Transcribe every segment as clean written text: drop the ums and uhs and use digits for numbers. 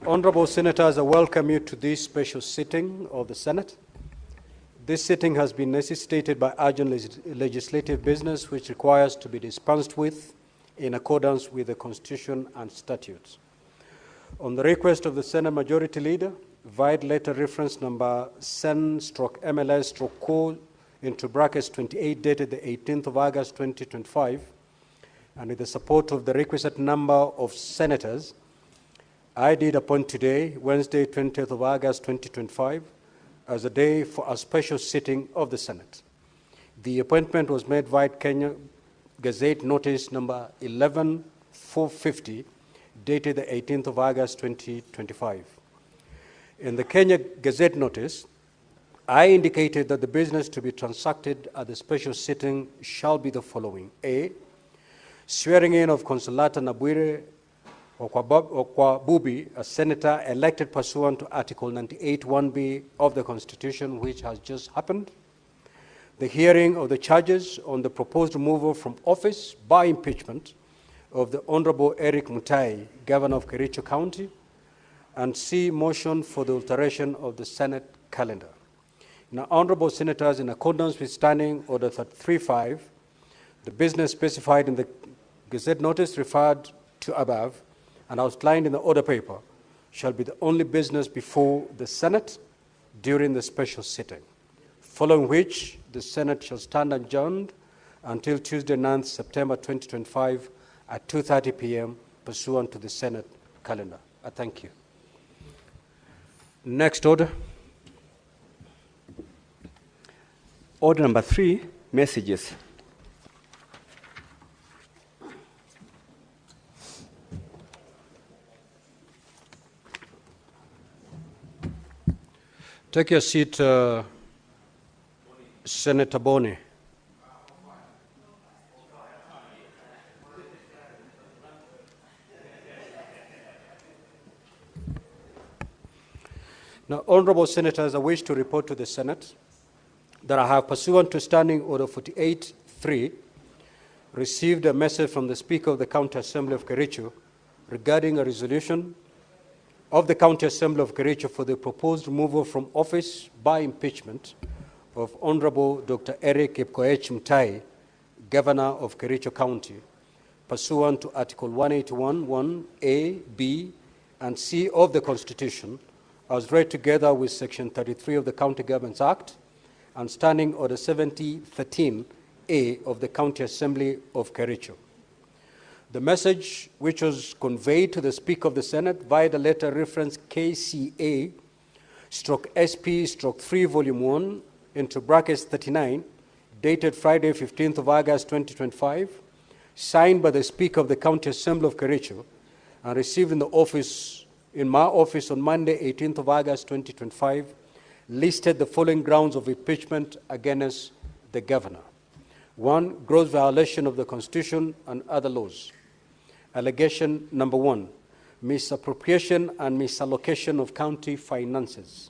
Honorable Senators, I welcome you to this special sitting of the Senate. This sitting has been necessitated by urgent legislative business which requires to be dispensed with in accordance with the Constitution and statutes. On the request of the Senate Majority Leader, vide letter reference number SEN/MLS/CO into brackets 28 dated the 18th of August 2025, and with the support of the requisite number of senators, I did appoint today, Wednesday, 20th of August 2025, as a day for a special sitting of the Senate. The appointment was made via Kenya Gazette Notice number 11450, dated the 18th of August 2025. In the Kenya Gazette Notice, I indicated that the business to be transacted at the special sitting shall be the following. A, swearing in of Consolata Nabwire Okwabubi, a senator elected pursuant to Article 98(1)B of the Constitution, which has just happened. The hearing of the charges on the proposed removal from office by impeachment of the Honorable Eric Mutahi, Governor of Kericho County. And C, motion for the alteration of the Senate calendar. Now, Honorable Senators, in accordance with Standing Order 335, the business specified in the Gazette Notice referred to above and outlined in the order paper shall be the only business before the Senate during the special sitting, following which the Senate shall stand adjourned until Tuesday, 9th September 2025 at 2:30 p.m. pursuant to the Senate calendar. I thank you. Next order. Order number 3, messages. Take your seat, Senator Boni. Now, Honorable Senators, I wish to report to the Senate that I have, pursuant to Standing Order 48.3, received a message from the Speaker of the County Assembly of Kericho regarding a resolution of the County Assembly of Kericho for the proposed removal from office by impeachment of Honorable Dr. Eric Mutahi, Governor of Kericho County, pursuant to Article 181(1)(a), (b), and (c) of the Constitution, as read together with Section 33 of the County Governments Act and Standing Order 7013A of the County Assembly of Kericho. The message, which was conveyed to the Speaker of the Senate via the letter reference KCA/SP/3 Volume 1 into brackets 39, dated Friday, 15th of August 2025, signed by the Speaker of the County Assembly of Kericho and received in my office on Monday, 18th of August 2025, listed the following grounds of impeachment against the Governor. 1, gross violation of the Constitution and other laws. Allegation number 1, misappropriation and misallocation of county finances.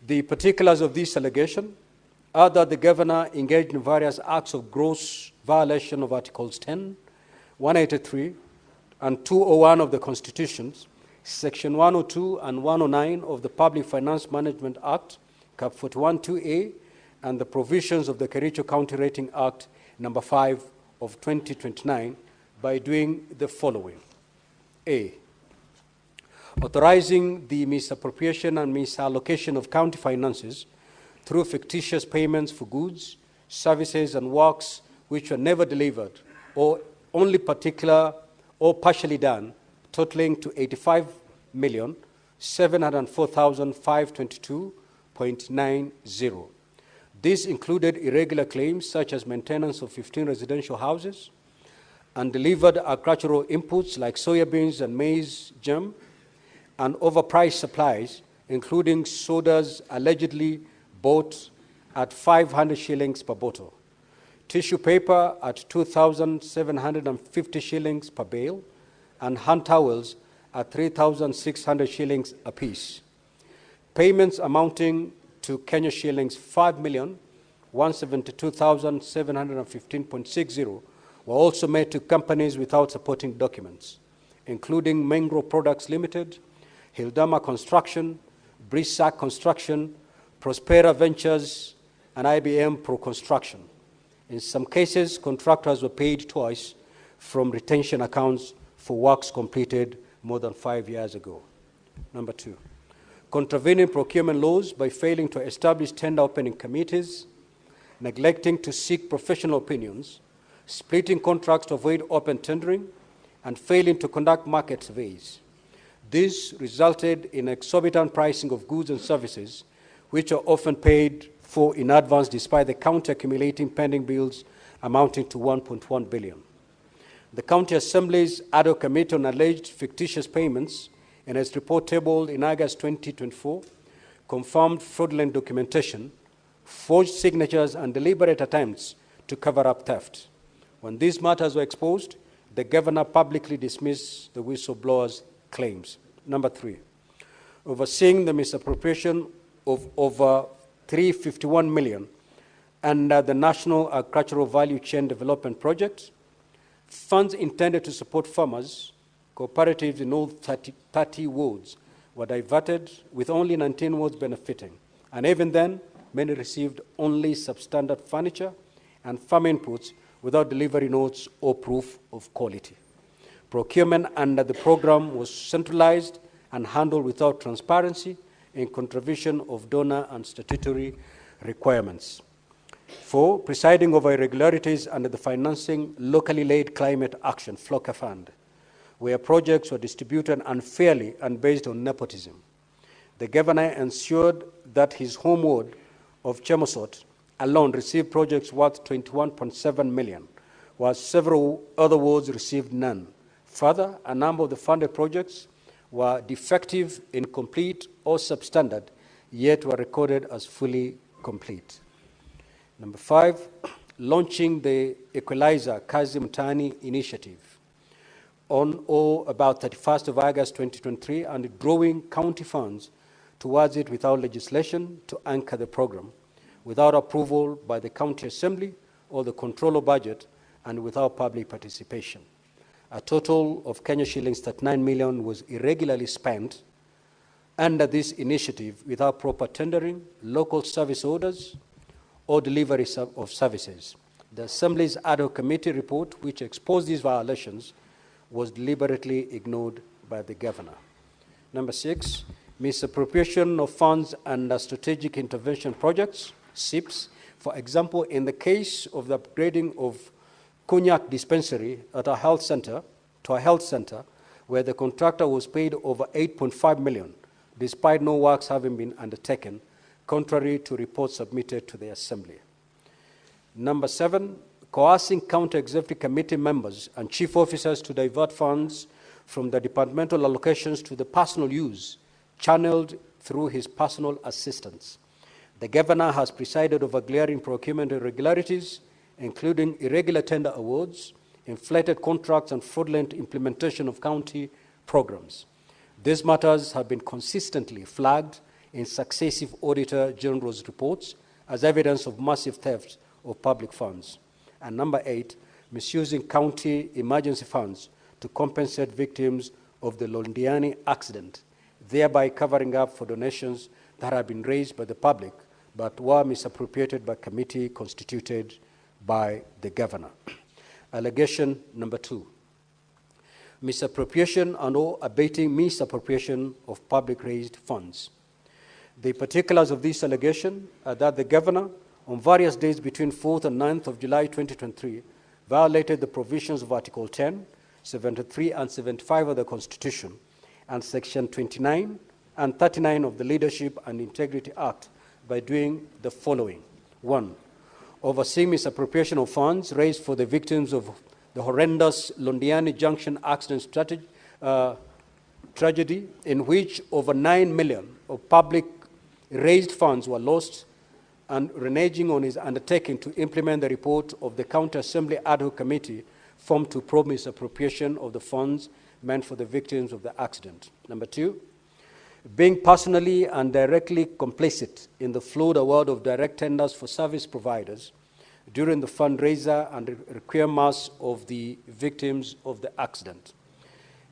The particulars of this allegation are that the Governor engaged in various acts of gross violation of Articles 10, 183, and 201 of the Constitution, Section 102 and 109 of the Public Finance Management Act, Cap 41(2)A, and the provisions of the Kericho County Rating Act number 5 of 2029 by doing the following. A, authorizing the misappropriation and misallocation of county finances through fictitious payments for goods, services, and works which were never delivered or only particular or partially done, totaling to 85,704,522.90. This included irregular claims such as maintenance of 15 residential houses, undelivered agricultural inputs like soya beans and maize germ, and overpriced supplies, including sodas allegedly bought at 500 shillings per bottle, tissue paper at 2,750 shillings per bale, and hand towels at 3,600 shillings apiece. Payments amounting to Kenya shillings 5,172,715.60 were also made to companies without supporting documents, including Mengro Products Limited, Hildama Construction, Brisac Construction, Prospera Ventures, and IBM Pro Construction. In some cases, contractors were paid twice from retention accounts for works completed more than 5 years ago. Number 2, contravening procurement laws by failing to establish tender opening committees, neglecting to seek professional opinions, splitting contracts to avoid open tendering, and failing to conduct market surveys. This resulted in exorbitant pricing of goods and services, which are often paid for in advance despite the county accumulating pending bills amounting to 1.1 billion. The County Assembly's ad hoc committee on alleged fictitious payments in its report tabled in August 2024 confirmed fraudulent documentation, forged signatures, and deliberate attempts to cover up theft. When these matters were exposed, the governor publicly dismissed the whistleblower's claims. Number 3, overseeing the misappropriation of over 351 million under the National Agricultural Value Chain Development Project, funds intended to support farmers, cooperatives in all 30 wards were diverted, with only 19 wards benefiting. And even then, many received only substandard furniture and farm inputs without delivery notes or proof of quality. Procurement under the program was centralized and handled without transparency, in contravention of donor and statutory requirements. 4, presiding over irregularities under the Financing Locally Led Climate Action FLOCA Fund, where projects were distributed unfairly and based on nepotism. The governor ensured that his home ward of Chemosot alone received projects worth 21.7 million, while several other wards received none. Further, a number of the funded projects were defective, incomplete, or substandard, yet were recorded as fully complete. Number 5, launching the Equalizer Kazi Mtaani initiative on or about 31st of August 2023 and drawing county funds towards it without legislation to anchor the program, without approval by the County Assembly or the Controller Budget, and without public participation. A total of Kenya shillings 39 million was irregularly spent under this initiative without proper tendering, local service orders, or delivery of services. The Assembly's ad hoc committee report, which exposed these violations, was deliberately ignored by the governor. Number 6, misappropriation of funds under strategic intervention projects, SIPs. For example, in the case of the upgrading of Cognac dispensary at a health center, where the contractor was paid over 8.5 million, despite no works having been undertaken, contrary to reports submitted to the Assembly. Number 7, coercing county executive committee members and chief officers to divert funds from the departmental allocations to the personal use, channeled through his personal assistants. The governor has presided over glaring procurement irregularities, including irregular tender awards, inflated contracts, and fraudulent implementation of county programs. These matters have been consistently flagged in successive Auditor General's reports as evidence of massive theft of public funds. And number 8, misusing county emergency funds to compensate victims of the Londiani accident, thereby covering up for donations that had been raised by the public but were misappropriated by committee constituted by the governor. Allegation number 2, misappropriation and or abating misappropriation of public raised funds. The particulars of this allegation are that the governor, on various days between 4th and 9th of July 2023, violated the provisions of Article 10, 73 and 75 of the Constitution, and Section 29 and 39 of the Leadership and Integrity Act by doing the following. 1, overseeing misappropriation of funds raised for the victims of the horrendous Londiani Junction accident tragedy, in which over 9 million of public raised funds were lost, and reneging on his undertaking to implement the report of the County Assembly Ad hoc Committee formed to probe misappropriation of the funds meant for the victims of the accident. Number 2, being personally and directly complicit in the flawed award of direct tenders for service providers during the fundraiser and requiem mass of the victims of the accident.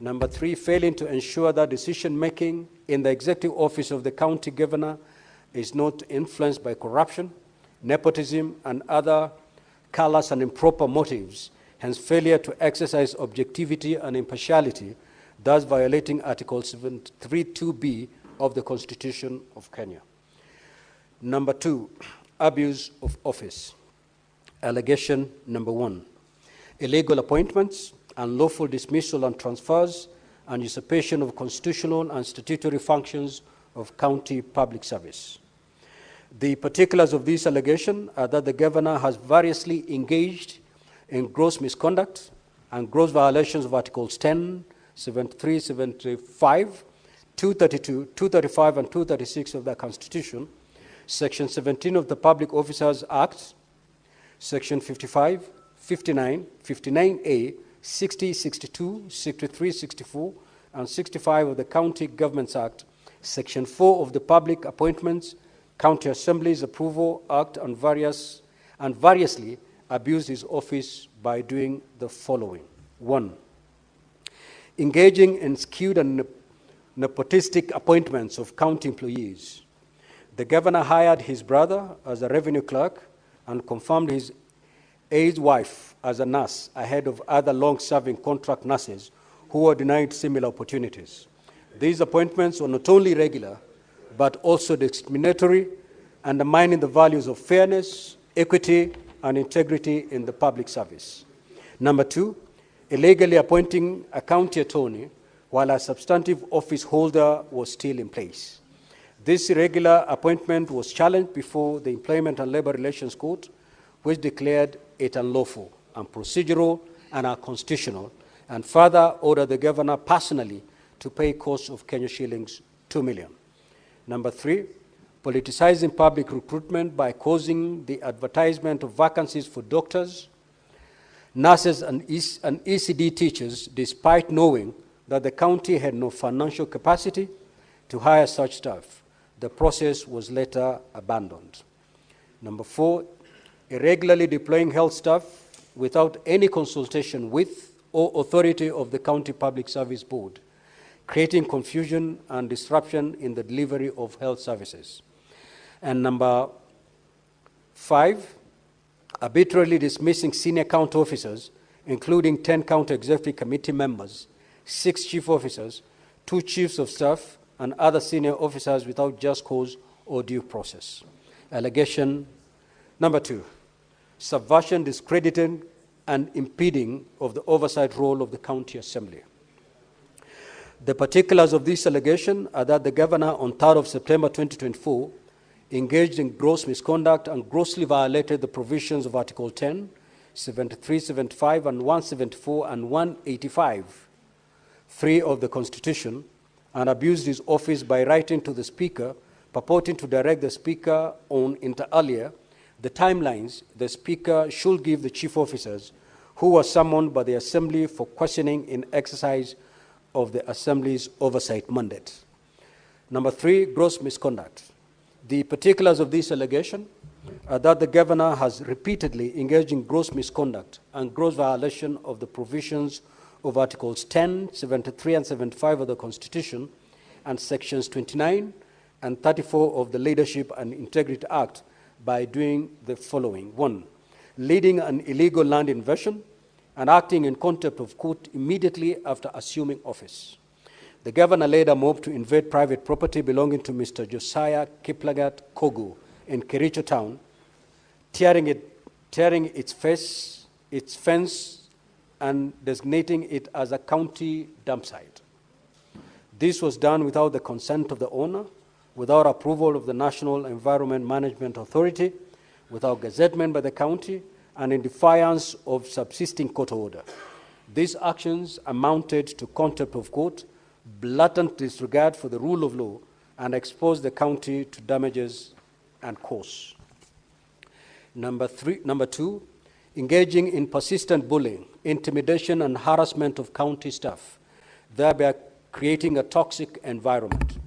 Number 3, failing to ensure that decision-making in the executive office of the county governor is not influenced by corruption, nepotism, and other callous and improper motives, hence failure to exercise objectivity and impartiality, thus violating Article 732B of the Constitution of Kenya. Number 2, abuse of office. Allegation number 1, illegal appointments, unlawful dismissal and transfers, and usurpation of constitutional and statutory functions of county public service. The particulars of this allegation are that the governor has variously engaged in gross misconduct and gross violations of Articles 10, 73, 75, 232, 235, and 236 of the Constitution, Section 17 of the Public Officers Act, Section 55, 59, 59A, 60, 62, 63, 64, and 65 of the County Governments Act, Section 4 of the Public Appointments, County Assemblies Approval Act, and variously abused his office by doing the following. 1, engaging in skewed and nepotistic appointments of county employees. The governor hired his brother as a revenue clerk and confirmed his aide's wife as a nurse ahead of other long-serving contract nurses who were denied similar opportunities. These appointments were not only irregular, but also discriminatory, undermining the values of fairness, equity, and integrity in the public service. Number 2, illegally appointing a county attorney while a substantive office holder was still in place. This irregular appointment was challenged before the Employment and Labor Relations Court, which declared it unlawful, unprocedural, and unconstitutional, and further ordered the governor personally to pay costs of Kenya shillings 2 million. Number 3, politicizing public recruitment by causing the advertisement of vacancies for doctors, nurses, and ECD teachers, despite knowing that the county had no financial capacity to hire such staff. The process was later abandoned. Number 4, irregularly deploying health staff without any consultation with or authority of the County Public Service Board, creating confusion and disruption in the delivery of health services. And number 5, arbitrarily dismissing senior county officers, including 10 county executive committee members, 6 chief officers, 2 chiefs of staff, and other senior officers without just cause or due process. Allegation number 2, subversion, discrediting, and impeding of the oversight role of the county assembly. The particulars of this allegation are that the governor, on 3rd of September 2024, engaged in gross misconduct and grossly violated the provisions of Article 10, 73, 75, and 174 and 185, 3 of the Constitution, and abused his office by writing to the Speaker, purporting to direct the Speaker on, inter alia, the timelines the Speaker should give the chief officers who were summoned by the Assembly for questioning in exercise of the Assembly's oversight mandate. Number 3, gross misconduct. The particulars of this allegation are that the governor has repeatedly engaged in gross misconduct and gross violation of the provisions of Articles 10, 73, and 75 of the Constitution and Sections 29 and 34 of the Leadership and Integrity Act by doing the following. 1, leading an illegal land invasion and acting in contempt of court immediately after assuming office. The governor led a mob to invade private property belonging to Mr. Josiah Kiplagat Kogu in Kericho town, tearing its fence, and designating it as a county dump site. This was done without the consent of the owner, without approval of the National Environment Management Authority, without gazettement by the county, and in defiance of subsisting court order. These actions amounted to contempt of court, blatant disregard for the rule of law, and exposed the county to damages and costs. Number 2, engaging in persistent bullying, intimidation, and harassment of county staff, thereby creating a toxic environment.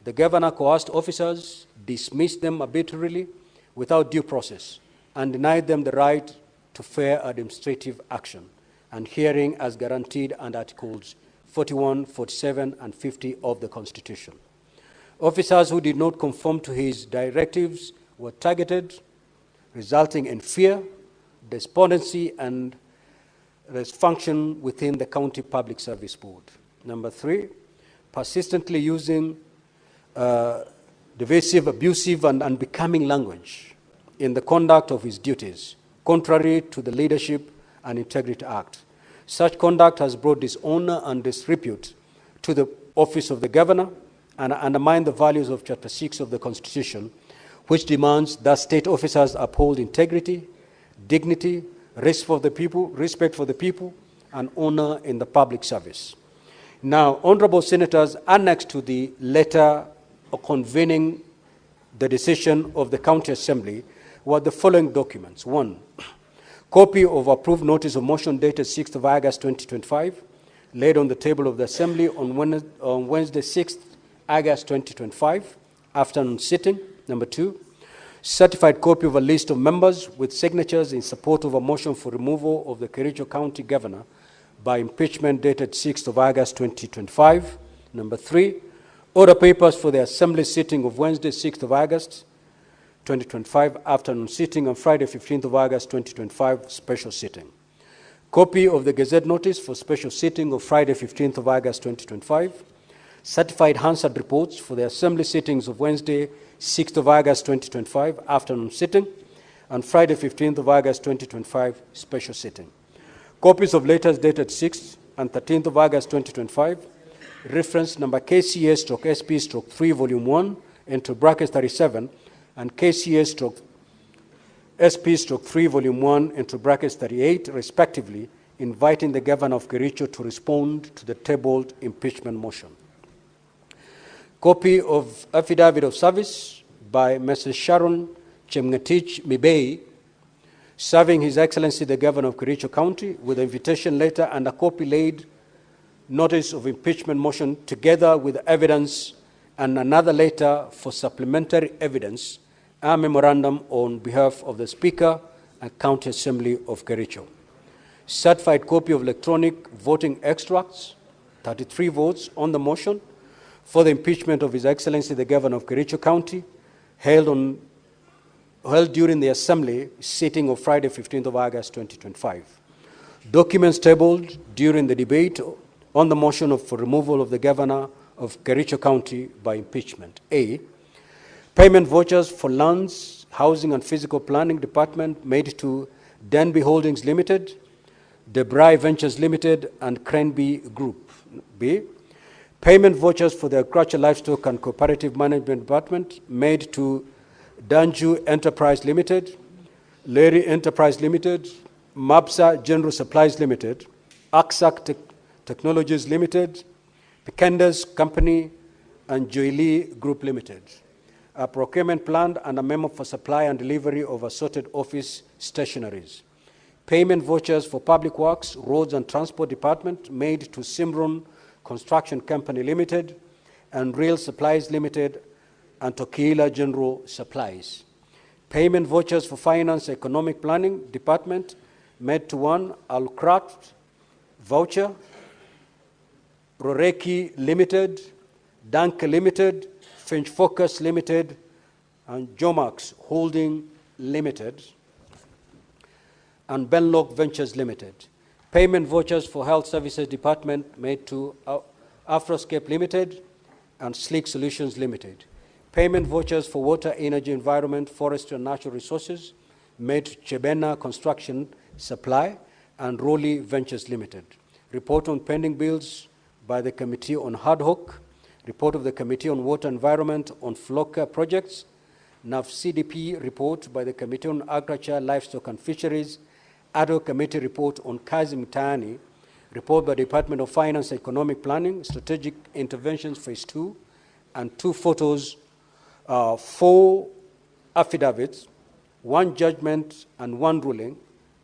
The governor coerced officers, dismissed them arbitrarily without due process, and denied them the right to fair administrative action and hearing as guaranteed under Articles 41, 47, and 50 of the Constitution. Officers who did not conform to his directives were targeted, resulting in fear, despondency, and dysfunction within the County Public Service Board. Number 3, persistently using divisive, abusive, and unbecoming language in the conduct of his duties, contrary to the Leadership and Integrity Act. Such conduct has brought dishonor and disrepute to the office of the governor and undermined the values of Chapter 6 of the Constitution, which demands that state officers uphold integrity, dignity, respect for the people, and honor in the public service. Now, honorable senators, annexed to the letter convening the decision of the County Assembly were the following documents. 1, copy of approved notice of motion dated 6th of August 2025, laid on the table of the Assembly on Wednesday 6th August 2025, afternoon sitting. Number 2, certified copy of a list of members with signatures in support of a motion for removal of the Kericho County Governor by impeachment dated 6th of August 2025. Number 3, order papers for the Assembly sitting of Wednesday 6th of August 2025, afternoon sitting, on Friday 15th of August 2025, special sitting. Copy of the Gazette notice for special sitting of Friday 15th of August 2025. Certified Hansard reports for the Assembly sittings of Wednesday 6th of August 2025, afternoon sitting, and Friday 15th of August 2025, special sitting. Copies of letters dated 6th and 13th of August 2025, reference number KCA/SP/3 volume 1 into brackets 37, and KCA/SP/3 volume 1 into brackets 38, respectively, inviting the Governor of Kericho to respond to the tabled impeachment motion. Copy of affidavit of service by Mrs. Sharon Chemngetich Mibei, serving His Excellency the Governor of Kericho County, with an invitation letter and a copy laid notice of impeachment motion, together with evidence and another letter for supplementary evidence, a memorandum on behalf of the Speaker and County Assembly of Kericho. Certified copy of electronic voting extracts, 33 votes on the motion for the impeachment of His Excellency the Governor of Kericho County, held during the Assembly sitting of Friday 15th of August 2025. Documents tabled during the debate on the motion for removal of the Governor of Kericho County by impeachment. A, payment vouchers for lands, housing and physical planning department made to Denby Holdings Limited, the Bribe Ventures Limited, and Cranby Group. B, payment vouchers for the Agriculture, Livestock and Cooperative Management Department made to Danju Enterprise Limited, Larry Enterprise Limited, Mabsa General Supplies Limited, Aksak Technologies Limited, Pikenda's Company, and Joylee Group Limited. A procurement plan and a memo for supply and delivery of assorted office stationaries. Payment vouchers for Public Works, Roads and Transport Department made to Simron Construction Company Limited and Rail Supplies Limited and Tokila General Supplies. Payment vouchers for Finance Economic Planning Department made to one Alcraft Voucher, Roreki Limited, Danke Limited, Finch Focus Limited, and Jomax Holding Limited, and Benlock Ventures Limited. Payment vouchers for Health Services Department made to Afroscape Limited and Sleek Solutions Limited. Payment vouchers for Water, Energy, Environment, Forestry and Natural Resources made to Chebena Construction Supply and Rowley Ventures Limited. Report on pending bills by the Committee on Ad Hoc. Report of the Committee on Water Environment on FLOCA projects. NAF-CDP report by the Committee on Agriculture, Livestock and Fisheries. Ad Hoc Committee report on Kazi Mtaani. Report by the Department of Finance and Economic Planning, Strategic Interventions Phase 2, and 2 photos, 4 affidavits, 1 judgment and 1 ruling.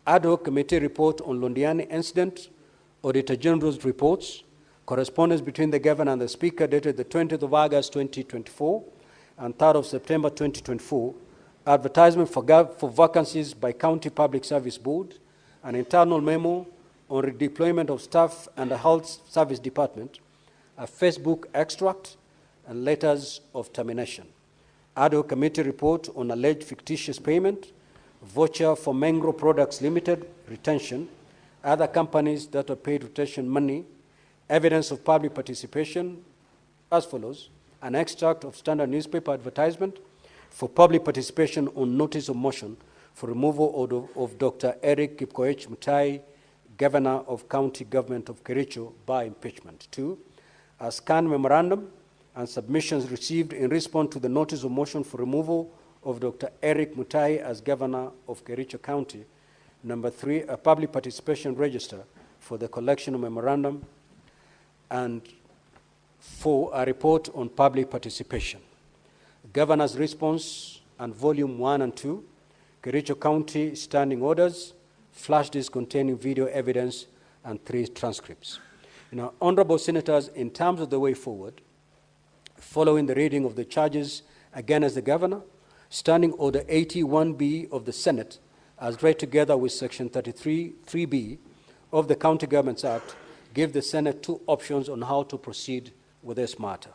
Ad Hoc Committee report on Londiani incident, Auditor General's reports, correspondence between the Governor and the Speaker dated the 20th of August 2024 and 3rd of September 2024, advertisement for vacancies by County Public Service Board, an internal memo on redeployment of staff and the Health Service Department, a Facebook extract, and letters of termination. Ad hoc committee report on alleged fictitious payment, voucher for Mango Products Limited, retention, other companies that are paid retention money, evidence of public participation as follows: an extract of Standard newspaper advertisement for public participation on notice of motion for removal of Dr. Eric Kipkoech Mutahi, Governor of County Government of Kericho, by impeachment. 2, a scanned memorandum and submissions received in response to the notice of motion for removal of Dr. Eric Mutahi as Governor of Kericho County. Number 3, a public participation register for the collection of memorandum. And 4, a report on public participation. Governor's response and volume 1 and 2, Kericho County standing orders, flash disk containing video evidence, and 3 transcripts. Now, honorable senators, in terms of the way forward, following the reading of the charges against the governor, Standing Order 81B of the Senate, as read together with Section 33(3)B of the County Governments Act, give the Senate 2 options on how to proceed with this matter.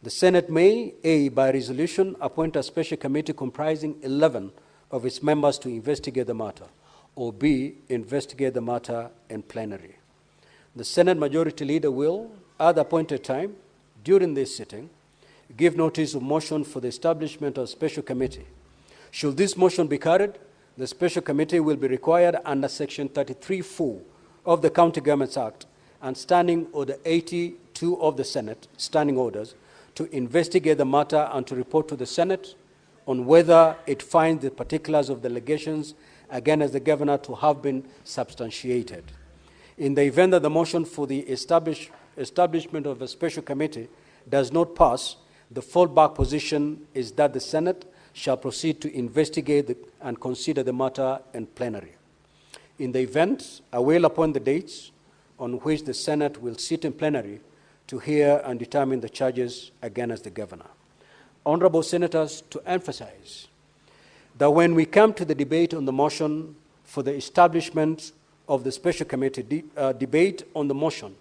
The Senate may, A, by resolution, appoint a special committee comprising 11 of its members to investigate the matter, or B, investigate the matter in plenary. The Senate Majority Leader will, at the appointed time, during this sitting, give notice of motion for the establishment of a special committee. Should this motion be carried, the special committee will be required under Section 33(4) of the County Governments Act and Standing Order 82 of the Senate, standing orders, to investigate the matter and to report to the Senate on whether it finds the particulars of the allegations against the governor to have been substantiated. In the event that the motion for the establishment of a special committee does not pass, the fallback position is that the Senate shall proceed to investigate and consider the matter in plenary. In the event, I will appoint the dates on which the Senate will sit in plenary to hear and determine the charges against the governor. Honorable senators, to emphasize that when we come to the debate on the motion for the establishment of the special committee, debate on the motion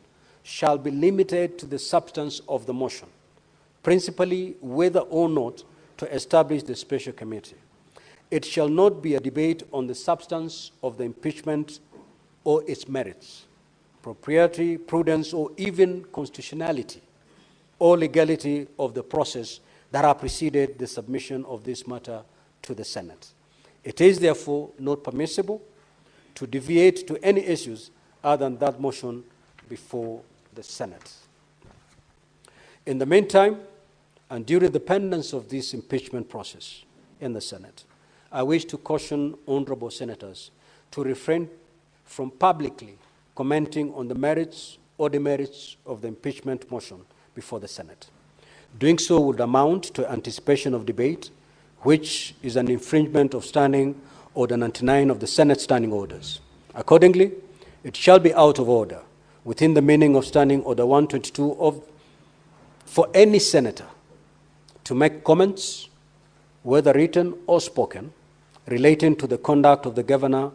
shall be limited to the substance of the motion, principally whether or not to establish the special committee. It shall not be a debate on the substance of the impeachment or its merits, propriety, prudence, or even constitutionality or legality of the process that have preceded the submission of this matter to the Senate. It is therefore not permissible to deviate to any issues other than that motion before the Senate. In the meantime, and during the pendency of this impeachment process in the Senate, I wish to caution honorable senators to refrain from publicly commenting on the merits or demerits of the impeachment motion before the Senate. Doing so would amount to anticipation of debate, which is an infringement of Standing Order 99 of the Senate standing orders. Accordingly, it shall be out of order within the meaning of Standing Order 122 for any senator to make comments, whether written or spoken, relating to the conduct of the governor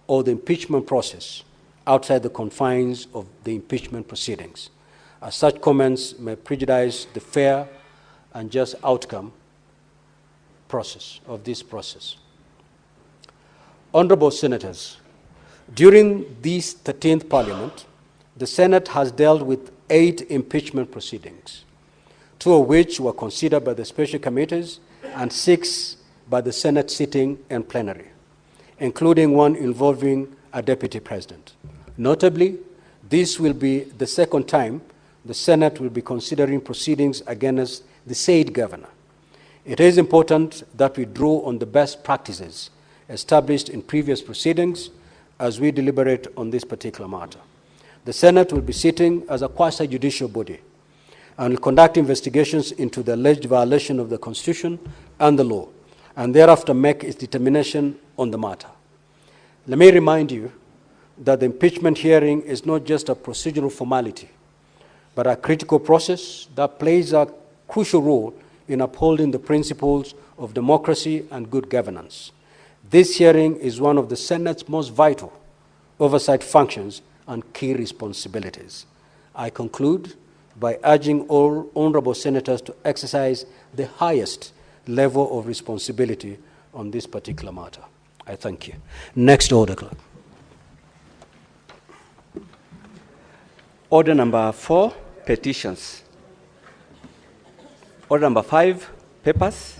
or the impeachment process outside the confines of the impeachment proceedings, as such comments may prejudice the fair and just outcome process of this process. Honorable senators, during this 13th Parliament, the Senate has dealt with 8 impeachment proceedings, 2 of which were considered by the special committees and 6 by the Senate sitting in plenary, including one involving a deputy president. Notably, this will be the second time the Senate will be considering proceedings against the said governor. It is important that we draw on the best practices established in previous proceedings as we deliberate on this particular matter. The Senate will be sitting as a quasi-judicial body and will conduct investigations into the alleged violation of the Constitution and the law, and thereafter make its determination on the matter. Let me remind you that the impeachment hearing is not just a procedural formality, but a critical process that plays a crucial role in upholding the principles of democracy and good governance. This hearing is one of the Senate's most vital oversight functions and key responsibilities. I conclude by urging all honorable senators to exercise the highest level of responsibility on this particular matter. I thank you. Next order, clerk. Order number 4, petitions. Order number 5, papers.